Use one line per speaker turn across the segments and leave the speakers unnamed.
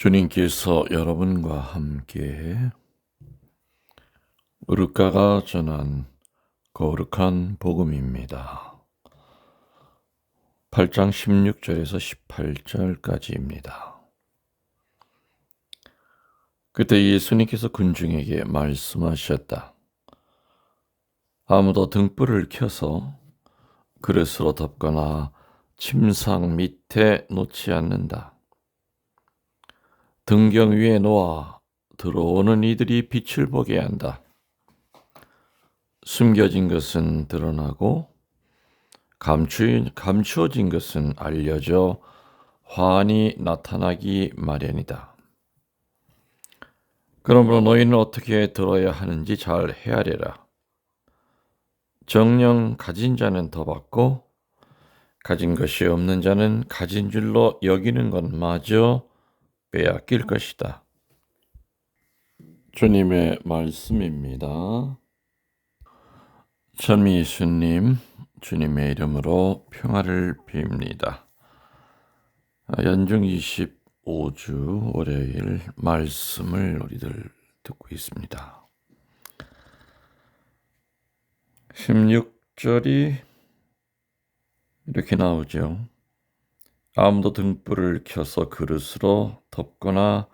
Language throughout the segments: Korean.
주님께서 여러분과 함께 루카가 전한 거룩한 복음입니다. 8장 16절에서 18절까지입니다. 그때 예수님께서 군중에게 말씀하셨다. 아무도 등불을 켜서 그릇으로 덮거나 침상 밑에 놓지 않는다. 등경 위에 놓아 들어오는 이들이 빛을 보게 한다. 숨겨진 것은 드러나고 감추어진 것은 알려져 환히 나타나기 마련이다. 그러므로 너희는 어떻게 들어야 하는지 잘 헤아려라. 정녕 가진 자는 더 받고 가진 것이 없는 자는 가진 줄로 여기는 것마저 빼앗길 것이다. 주님의 말씀입니다. 전미수님, 주님의 이름으로 평화를 빕니다. 연중 25주 월요일 말씀을 우리들 듣고 있습니다. 16절이 이렇게 나오죠. 아무도 등불을 켜서 그릇으로 덮거나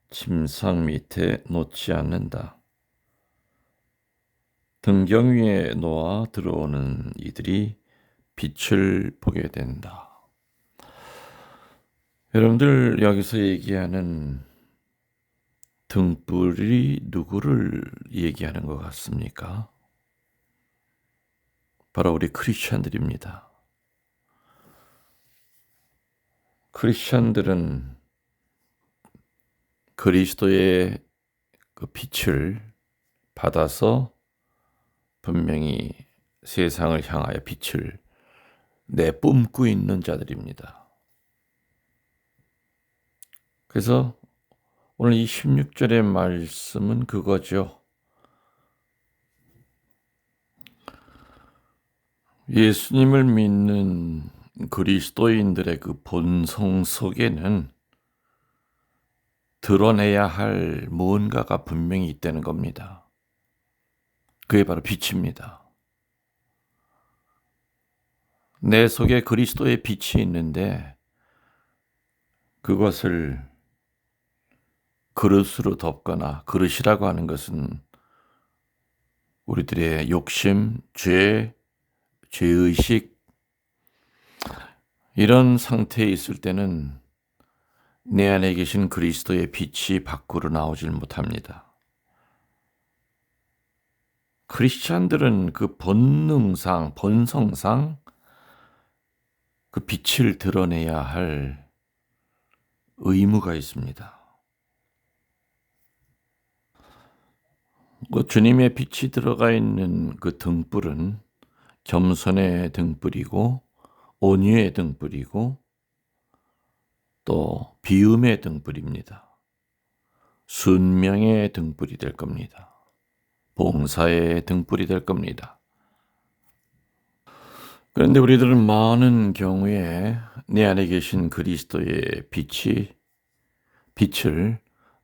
침상 밑에 놓지 않는다. 등경 위에 놓아 들어오는 이들이 빛을 보게 된다. 여러분들 여기서 얘기하는 등불이 누구를 얘기하는 것 같습니까? 바로 우리 크리스찬들입니다. 크리스찬들은 그리스도의 그 빛을 받아서 분명히 세상을 향하여 빛을 내뿜고 있는 자들입니다. 그래서 오늘 이 16절의 말씀은 그거죠. 예수님을 믿는 그리스도인들의 그 본성 속에는 드러내야 할 무언가가 분명히 있다는 겁니다. 그게 바로 빛입니다. 내 속에 그리스도의 빛이 있는데 그것을 그릇으로 덮거나 그릇이라고 하는 것은 우리들의 욕심, 죄의식 이런 상태에 있을 때는 내 안에 계신 그리스도의 빛이 밖으로 나오질 못합니다. 크리스찬들은 그 본성상 그 빛을 드러내야 할 의무가 있습니다. 그 주님의 빛이 들어가 있는 그 등불은 겸손의 등불이고 온유의 등불이고 또 비움의 등불입니다. 순명의 등불이 될 겁니다. 봉사의 등불이 될 겁니다. 그런데 우리들은 많은 경우에 내 안에 계신 그리스도의 빛을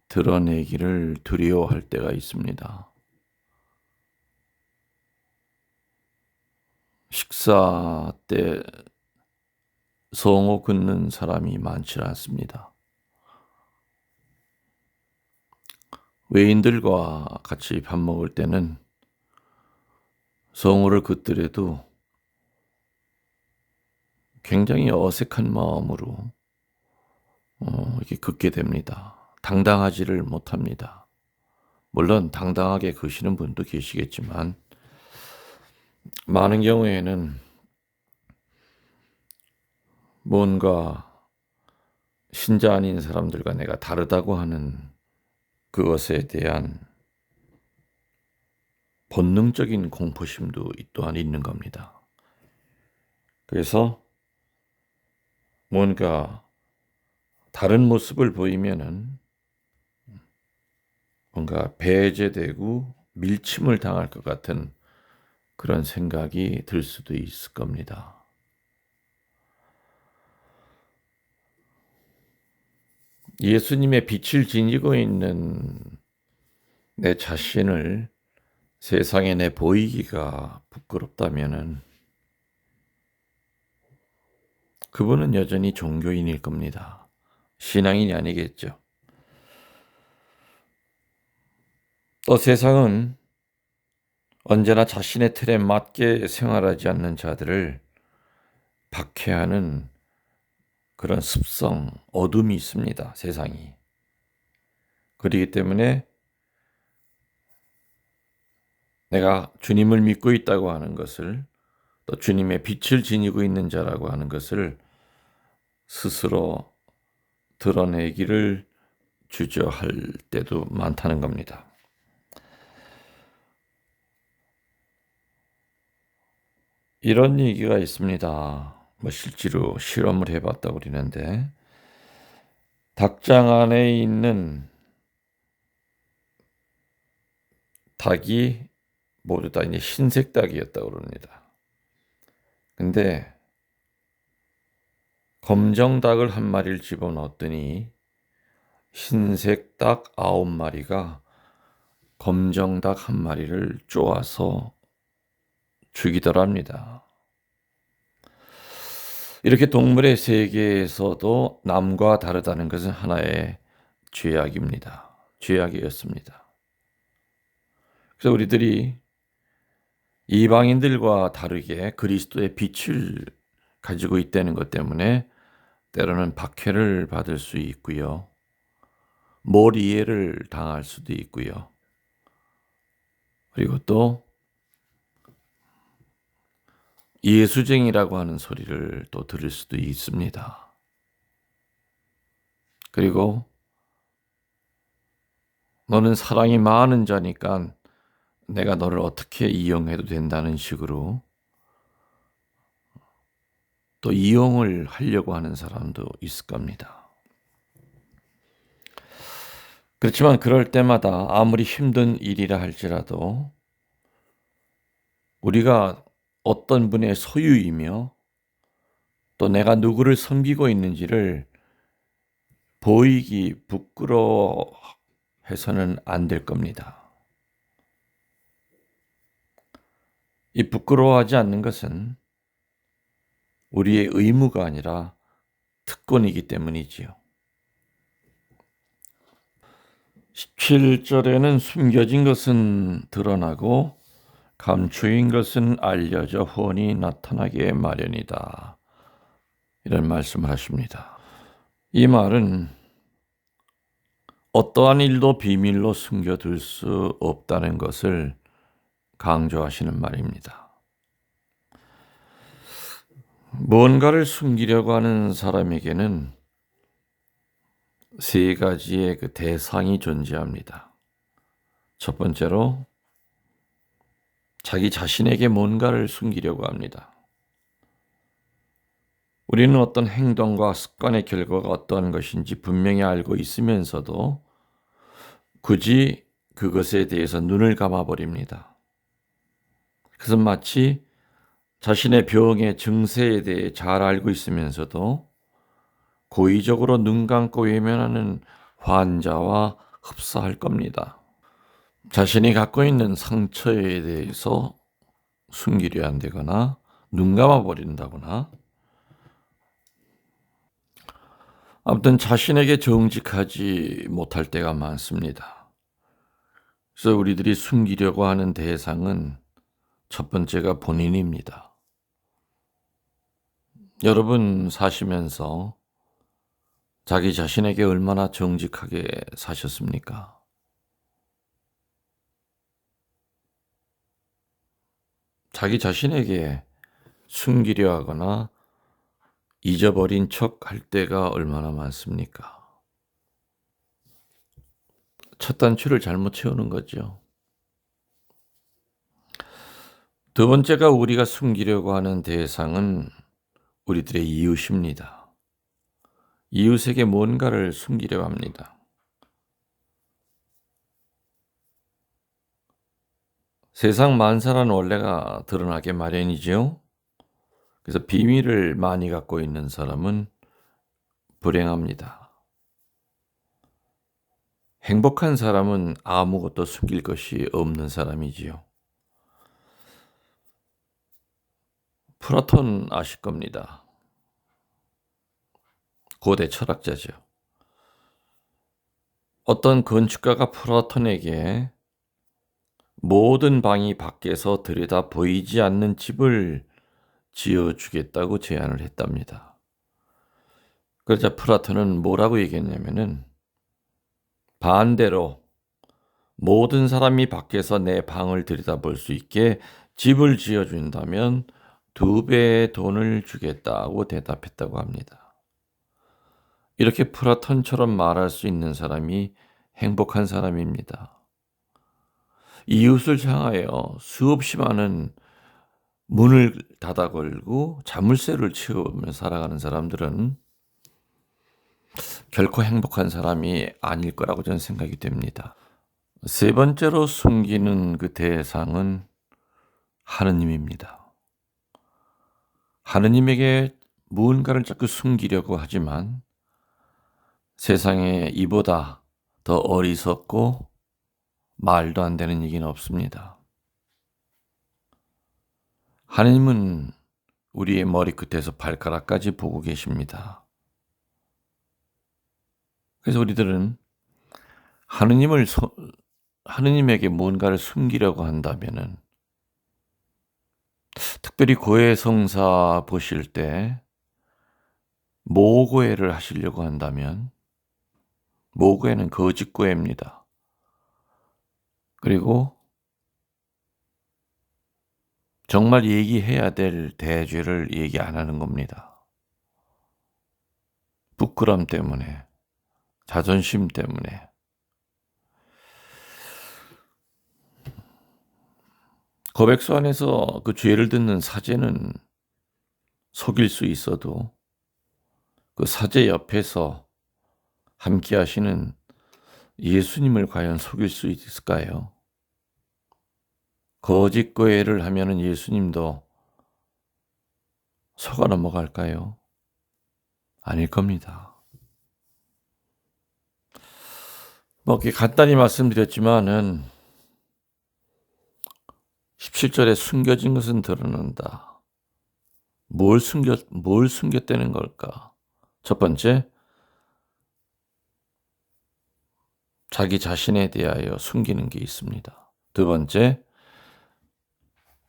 드러내기를 두려워할 때가 있습니다. 식사 때 성호 긋는 사람이 많지 않습니다. 외인들과 같이 밥 먹을 때는 성호를 긋더라도 굉장히 어색한 마음으로 이렇게 긋게 됩니다. 당당하지를 못합니다. 물론 당당하게 그시는 분도 계시겠지만 많은 경우에는 뭔가 신자 아닌 사람들과 내가 다르다고 하는 그것에 대한 본능적인 공포심도 또한 있는 겁니다. 그래서 뭔가 다른 모습을 보이면은 뭔가 배제되고 밀침을 당할 것 같은 그런 생각이 들 수도 있을 겁니다. 예수님의 빛을 지니고 있는 내 자신을 세상에 내 보이기가 부끄럽다면은 그분은 여전히 종교인일 겁니다. 신앙인이 아니겠죠. 또 세상은 언제나 자신의 틀에 맞게 생활하지 않는 자들을 박해하는 그런 습성, 어둠이 있습니다. 세상이. 그렇기 때문에 내가 주님을 믿고 있다고 하는 것을, 또 주님의 빛을 지니고 있는 자라고 하는 것을 스스로 드러내기를 주저할 때도 많다는 겁니다. 이런 얘기가 있습니다. 실제로 실험을 해봤다고 그러는데, 닭장 안에 있는 닭이 모두 다 이제 흰색 닭이었다고 그럽니다. 근데 검정 닭을 한 마리를 집어넣었더니 흰색 닭 9마리가 검정 닭 한 마리를 쪼아서 죽이더랍니다. 이렇게 동물의 세계에서도 남과 다르다는 것은 하나의 죄악입니다. 죄악이었습니다. 그래서 우리들이 이방인들과 다르게 그리스도의 빛을 가지고 있다는 것 때문에 때로는 박해를 받을 수 있고요. 몰이해를 당할 수도 있고요. 그리고 또 예수쟁이라고 하는 소리를 또 들을 수도 있습니다. 그리고 너는 사랑이 많은 자니까 내가 너를 어떻게 이용해도 된다는 식으로 또 이용을 하려고 하는 사람도 있을 겁니다. 그렇지만 그럴 때마다 아무리 힘든 일이라 할지라도 우리가 어떤 분의 소유이며 또 내가 누구를 섬기고 있는지를 보이기 부끄러워해서는 안 될 겁니다. 이 부끄러워하지 않는 것은 우리의 의무가 아니라 특권이기 때문이지요. 17절에는 숨겨진 것은 드러나고 감추인 것은 알려져 훤히 나타나게 마련이다. 이런 말씀을 하십니다. 이 말은 어떠한 일도 비밀로 숨겨둘 수 없다는 것을 강조하시는 말입니다. 뭔가를 숨기려고 하는 사람에게는 세 가지의 그 대상이 존재합니다. 첫 번째로 자기 자신에게 뭔가를 숨기려고 합니다. 우리는 어떤 행동과 습관의 결과가 어떠한 것인지 분명히 알고 있으면서도 굳이 그것에 대해서 눈을 감아버립니다. 그것은 마치 자신의 병의 증세에 대해 잘 알고 있으면서도 고의적으로 눈 감고 외면하는 환자와 흡사할 겁니다. 자신이 갖고 있는 상처에 대해서 숨기려 한다거나 눈 감아버린다거나 아무튼 자신에게 정직하지 못할 때가 많습니다. 그래서 우리들이 숨기려고 하는 대상은 첫 번째가 본인입니다. 여러분 사시면서 자기 자신에게 얼마나 정직하게 사셨습니까? 자기 자신에게 숨기려 하거나 잊어버린 척 할 때가 얼마나 많습니까? 첫 단추를 잘못 채우는 거죠. 두 번째가 우리가 숨기려고 하는 대상은 우리들의 이웃입니다. 이웃에게 뭔가를 숨기려고 합니다. 세상 만사란 원래가 드러나게 마련이죠. 그래서 비밀을 많이 갖고 있는 사람은 불행합니다. 행복한 사람은 아무것도 숨길 것이 없는 사람이지요. 플라톤 아실 겁니다. 고대 철학자죠. 어떤 건축가가 플라톤에게 모든 방이 밖에서 들여다 보이지 않는 집을 지어주겠다고 제안을 했답니다. 그러자 플라톤은 뭐라고 얘기했냐면은 반대로 모든 사람이 밖에서 내 방을 들여다볼 수 있게 집을 지어준다면 2배의 돈을 주겠다고 대답했다고 합니다. 이렇게 플라톤처럼 말할 수 있는 사람이 행복한 사람입니다. 이웃을 향하여 수없이 많은 문을 닫아 걸고 자물쇠를 채우며 살아가는 사람들은 결코 행복한 사람이 아닐 거라고 저는 생각이 됩니다. 세 번째로 숨기는 그 대상은 하느님입니다. 하느님에게 무언가를 자꾸 숨기려고 하지만 세상에 이보다 더 어리석고 말도 안 되는 얘기는 없습니다. 하느님은 우리의 머리끝에서 발가락까지 보고 계십니다. 그래서 우리들은 하느님에게 무언가를 숨기려고 한다면은, 특별히 고해성사 보실 때 모고해를 하시려고 한다면, 모고해는 거짓고해입니다. 그리고 정말 얘기해야 될 대죄를 얘기 안 하는 겁니다. 부끄럼 때문에, 자존심 때문에. 고백서 안에서 그 죄를 듣는 사제는 속일 수 있어도 그 사제 옆에서 함께 하시는 예수님을 과연 속일 수 있을까요? 거짓 고해를 하면은 예수님도 속아 넘어갈까요? 아닐 겁니다. 이렇게 간단히 말씀드렸지만은 17절에 숨겨진 것은 드러난다. 뭘 숨겼다는 걸까? 첫 번째, 자기 자신에 대하여 숨기는 게 있습니다. 두 번째,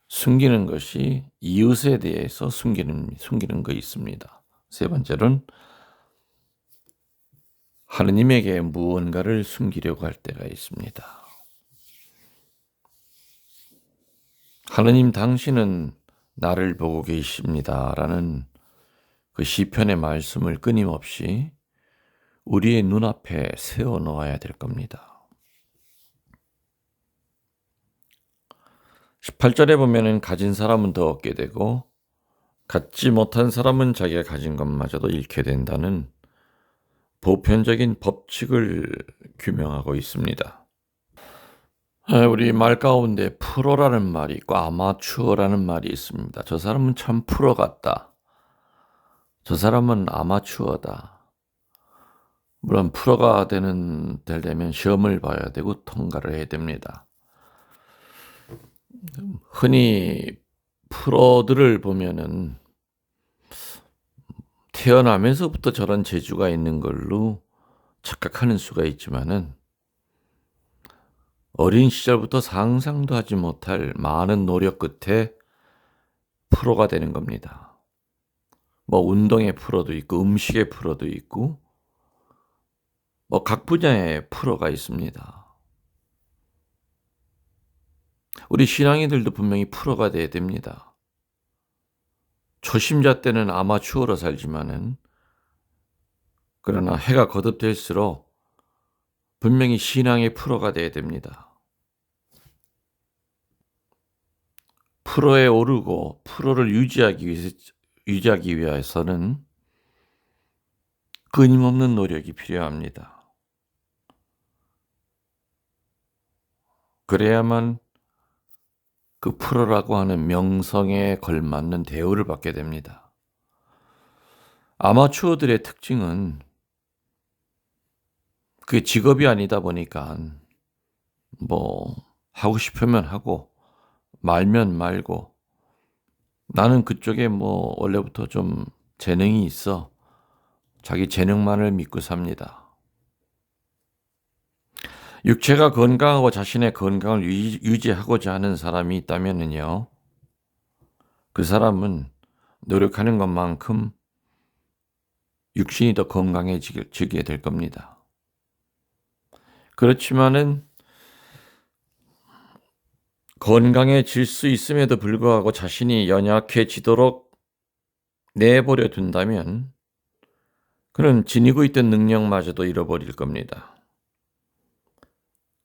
숨기는 것이 이웃에 대해서 숨기는 거 있습니다. 세 번째로는 하느님에게 무언가를 숨기려고 할 때가 있습니다. 하느님 당신은 나를 보고 계십니다라는 그 시편의 말씀을 끊임없이 우리의 눈앞에 세워 놓아야 될 겁니다. 18절에 보면은 가진 사람은 더 얻게 되고 갖지 못한 사람은 자기가 가진 것마저도 잃게 된다는 보편적인 법칙을 규명하고 있습니다. 우리 말 가운데 프로라는 말이 있고 아마추어라는 말이 있습니다. 저 사람은 참 프로 같다. 저 사람은 아마추어다. 물론 프로가 되려면 시험을 봐야 되고 통과를 해야 됩니다. 흔히 프로들을 보면은 태어나면서부터 저런 재주가 있는 걸로 착각하는 수가 있지만은 어린 시절부터 상상도 하지 못할 많은 노력 끝에 프로가 되는 겁니다. 운동의 프로도 있고 음식의 프로도 있고 각 분야의 프로가 있습니다. 우리 신앙인들도 분명히 프로가 돼야 됩니다. 초심자 때는 아마추어로 살지만은 그러나 해가 거듭될수록 분명히 신앙의 프로가 돼야 됩니다. 프로에 오르고 프로를 유지하기 위해서는 끊임없는 노력이 필요합니다. 그래야만 그 프로라고 하는 명성에 걸맞는 대우를 받게 됩니다. 아마추어들의 특징은 그게 직업이 아니다 보니까 뭐 하고 싶으면 하고 말면 말고, 나는 그쪽에 뭐 원래부터 좀 재능이 있어 자기 재능만을 믿고 삽니다. 육체가 건강하고 자신의 건강을 유지하고자 하는 사람이 있다면은요, 그 사람은 노력하는 것만큼 육신이 더 건강해지게 될 겁니다. 그렇지만은 건강해질 수 있음에도 불구하고 자신이 연약해지도록 내버려 둔다면 그는 지니고 있던 능력마저도 잃어버릴 겁니다.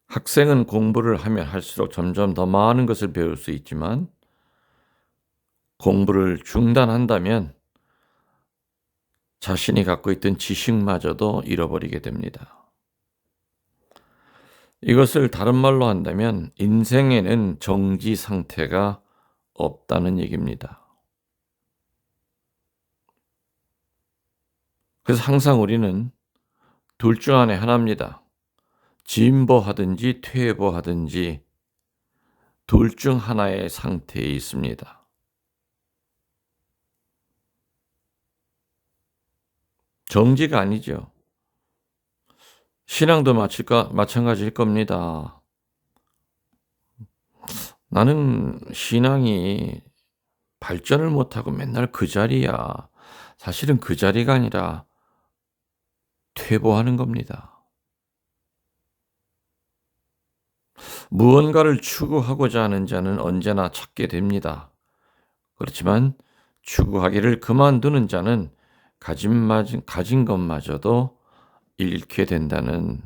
학생은 공부를 하면 할수록 점점 더 많은 것을 배울 수 있지만 공부를 중단한다면 자신이 갖고 있던 지식마저도 잃어버리게 됩니다. 이것을 다른 말로 한다면 인생에는 정지 상태가 없다는 얘기입니다. 그래서 항상 우리는 둘 중 안에 하나입니다. 진보하든지 퇴보하든지 둘 중 하나의 상태에 있습니다. 정지가 아니죠. 신앙도 마찬가지일 겁니다. 나는 신앙이 발전을 못하고 맨날 그 자리야. 사실은 그 자리가 아니라 퇴보하는 겁니다. 무언가를 추구하고자 하는 자는 언제나 찾게 됩니다. 그렇지만 추구하기를 그만두는 자는 가진 것마저도 잃게 된다는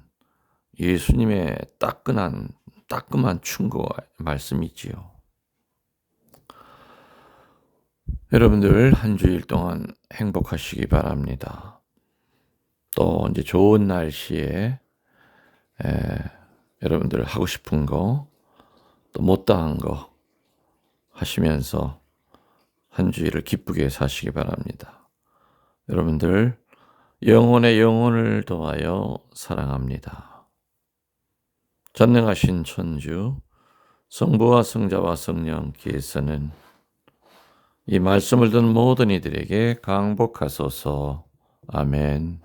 예수님의 따끔한 충고 말씀이지요. 여러분들 한 주일 동안 행복하시기 바랍니다. 또 이제 좋은 날씨에 여러분들 하고 싶은 거, 또 못다한 거 하시면서 한 주일을 기쁘게 사시기 바랍니다. 여러분들 영혼의 영혼을 도하여 사랑합니다. 전능하신 천주 성부와 성자와 성령께서는 이 말씀을 듣는 모든 이들에게 강복하소서. 아멘.